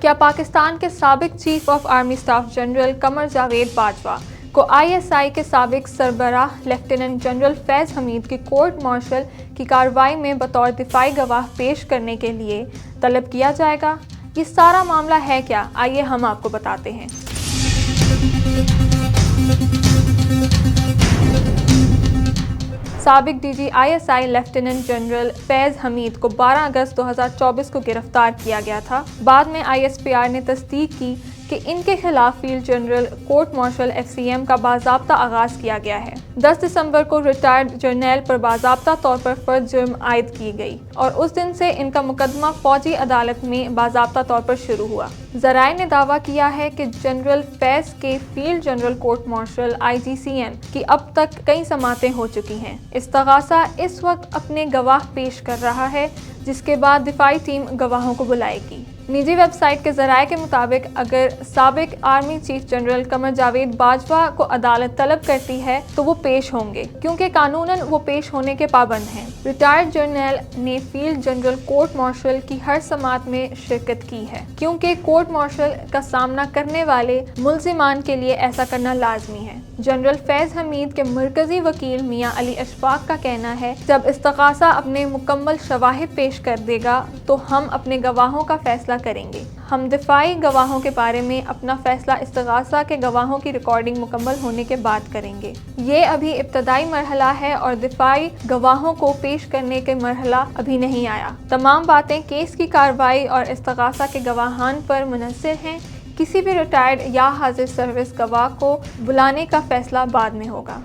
کیا پاکستان کے سابق chief of army staff general Qamar Javed Bajwa کو ISI کے سابق سربراہ لیفٹیننٹ جنرل فیض حمید کی کورٹ مارشل کی کارروائی میں بطور دفاعی گواہ پیش کرنے کے لیے طلب کیا جائے گا؟ یہ سارا معاملہ ہے کیا؟ آئیے ہم آپ کو بتاتے ہیں۔ سابق DG ISI لیفٹیننٹ جنرل فیض حمید کو 12 اگست 2024 کو گرفتار کیا گیا تھا۔ بعد میں ISPR نے تصدیق کی کہ ان کے خلاف field general court martial FCM کا باضابطہ آغاز کیا گیا ہے۔ 10 دسمبر کو ریٹائرڈ جرنیل پر باضابطہ طور پر فرد جرم عائد کی گئی اور اس دن سے ان کا مقدمہ فوجی عدالت میں باضابطہ طور پر شروع ہوا۔ ذرائع نے دعویٰ کیا ہے کہ جنرل فیض کے field general court martial IGCM کی اب تک کئی سماعتیں ہو چکی ہیں۔ استغاثہ اس وقت اپنے گواہ پیش کر رہا ہے، جس کے بعد دفاعی ٹیم گواہوں کو بلائے گی۔ نجی ویب سائٹ کے ذرائع کے مطابق اگر سابق army chief general Qamar Javed Bajwa کو عدالت طلب کرتی ہے تو وہ پیش ہوں گے، کیونکہ قانوناً وہ پیش ہونے کے پابند ہیں۔ ریٹائرڈ جرنیل نے فیلڈ جنرل کورٹ مارشل کی ہر سماعت میں شرکت کی ہے، کیونکہ کورٹ مارشل کا سامنا کرنے والے ملزمان کے لیے ایسا کرنا لازمی ہے۔ جنرل فیض حمید کے مرکزی وکیل میاں علی اشفاق کا کہنا ہے، جب استغاثہ اپنے مکمل شواہد پیش کر دے گا تو ہم اپنے گواہوں کا فیصلہ کریں گے۔ ہم دفاعی گواہوں کے بارے میں اپنا فیصلہ استغاثہ کے گواہوں کی ریکارڈنگ مکمل ہونے کے بعد کریں گے۔ یہ ابھی ابتدائی مرحلہ ہے اور دفاعی گواہوں کو پیش کرنے کے مرحلہ ابھی نہیں آیا۔ تمام باتیں کیس کی کارروائی اور استغاثہ کے گواہان پر منحصر ہیں۔ کسی بھی ریٹائرڈ یا حاضر سروس گواہ کو بلانے کا فیصلہ بعد میں ہوگا۔